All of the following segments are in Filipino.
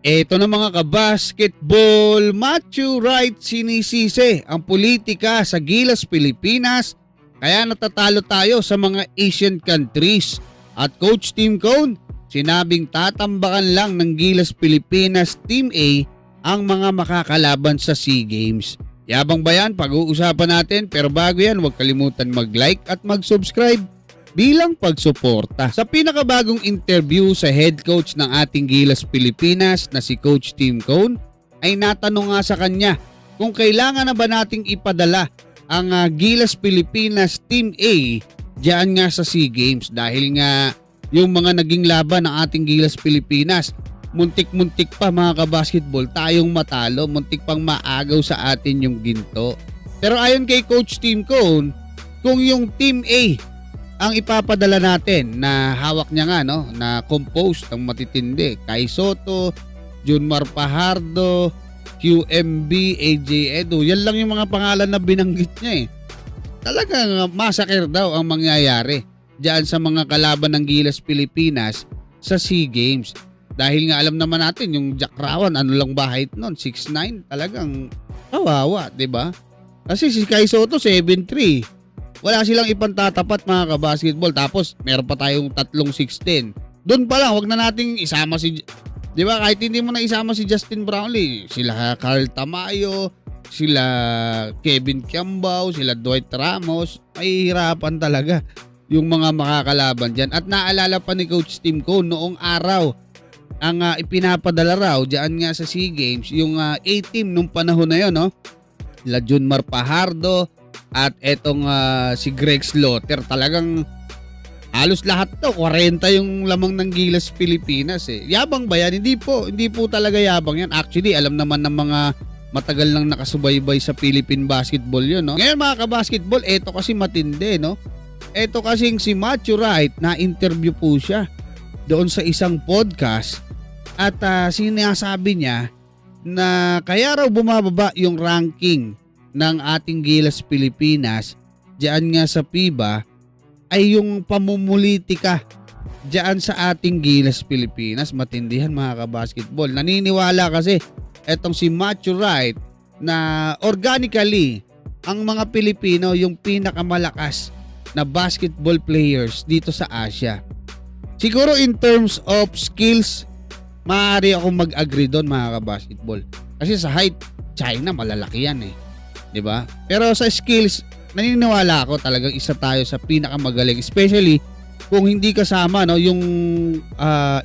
Eto na mga kabasketball, Matthew Wright sinisisi ang politika sa Gilas Pilipinas kaya natatalo tayo sa mga Asian countries. At Coach Tim Cone, sinabing tatambakan lang ng Gilas Pilipinas Team A ang mga makakalaban sa SEA Games. Yabang ba yan? Pag-uusapan natin, pero bago yan huwag kalimutan mag-like at mag-subscribe bilang pagsuporta. Sa pinakabagong interview sa head coach ng ating Gilas Pilipinas na si Coach Tim Cone, ay natanong nga sa kanya kung kailangan na ba nating ipadala ang Gilas Pilipinas Team A diyan nga sa SEA Games dahil nga yung mga naging laban ng ating Gilas Pilipinas, muntik-muntik pa mga kabasketball tayong matalo, muntik pang maagaw sa atin yung ginto. Pero ayon kay Coach Tim Cone, kung yung Team A ang ipapadala natin na hawak niya nga na composed ng matitindi, Kai Soto, Junmar Fajardo, QMB, AJ Edu, yan lang yung mga pangalan na binanggit niya Talagang massacre daw ang mangyayari diyan sa mga kalaban ng Gilas Pilipinas sa SEA Games. Dahil nga alam naman natin yung Jack Rawan, ano lang ba height nun? 6'9", talagang kawawa, 'di ba? Kasi si Kai Soto 7'3". Wala silang ipantatapat mga kabasketball. Tapos meron pa tayong tatlong 6'10". Doon pa lang, wag na nating isama si, 'di ba? Kahit hindi mo na isama si Justin Brownlee, sila Carl Tamayo, sila Kevin Kiambao, sila Dwight Ramos, ay hirapan talaga yung mga makakalaban diyan. At naalala pa ni Coach Tim Cone noong araw ang ipinapadala raw diyan nga sa SEA Games yung A-team nung panahon na 'yon, La Junmar Fajardo at etong si Greg Slaughter. Talagang halos lahat to 40 yung lamang ng Gilas Pilipinas Yabang ba yan? Hindi po talaga yabang yan. Actually, alam naman ng mga matagal nang nakasubaybay sa Philippine basketball yun, Ngayon mga kabasketball, eto kasi matindi, Eto kasing si Matthew Wright, na interview po siya doon sa isang podcast at sinasabi niya na kaya raw bumababa yung ranking ng ating Gilas Pilipinas diyan nga sa FIBA ay yung pamumulitika diyan sa ating Gilas Pilipinas. Matindihan mga kabasketball. Naniniwala kasi etong si Matthew Wright na organically ang mga Pilipino yung pinakamalakas na basketball players dito sa Asia. Siguro in terms of skills, maaari akong mag-agree doon mga kabasketball. Kasi sa height, China malalaki yan 'di ba? Pero sa skills, naniniwala ako talagang isa tayo sa pinakamagaling, especially kung hindi kasama yung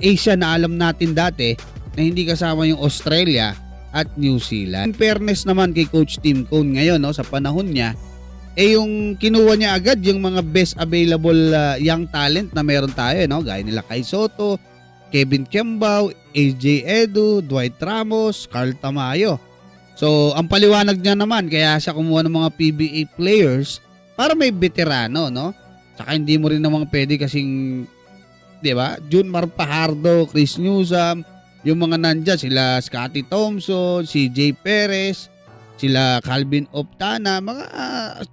Asia na alam natin dati, na hindi kasama yung Australia at New Zealand. In fairness naman kay Coach Tim Cone ngayon sa panahon niya, yung kinuha niya agad yung mga best available young talent na meron tayo, gaya nila Kai Soto, Kevin Kiambao, AJ Edu, Dwight Ramos, Carl Tamayo. So, ang paliwanag niya naman, kaya siya kumuha ng mga PBA players para may veterano, Saka hindi mo rin naman pwede kasing, 'di ba? Junmar Fajardo, Chris Newsome, yung mga nandyan, sila Scottie Thompson, CJ Perez, sila Calvin Optana, mga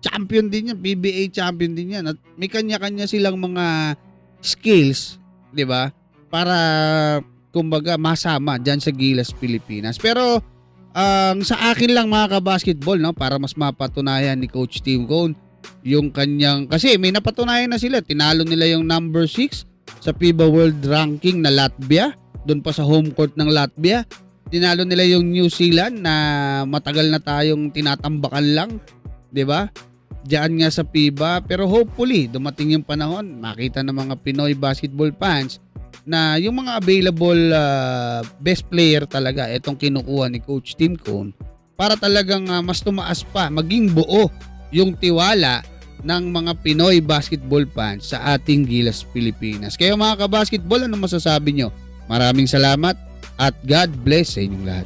champion din yan, PBA champion din yan. At may kanya-kanya silang mga skills, 'di ba? Para kumbaga masama diyan sa Gilas Pilipinas. Pero sa akin lang mga kabasketball, para mas mapatunayan ni Coach Tim Cone yung kanyang, kasi may napatunayan na sila, tinalo nila yung number 6 sa FIBA World Ranking na Latvia, doon pa sa home court ng Latvia. Tinalo nila yung New Zealand na matagal na tayong tinatambakan lang, 'di ba? Diyan nga sa FIBA, pero hopefully dumating yung panahon, makita ng mga Pinoy basketball fans na yung mga available best player talaga itong kinukuha ni Coach Tim Cone para talagang mas tumaas pa, maging buo yung tiwala ng mga Pinoy basketball fans sa ating Gilas Pilipinas. Kaya mga kabasketball, ano masasabi nyo? Maraming salamat at God bless sa inyong lahat.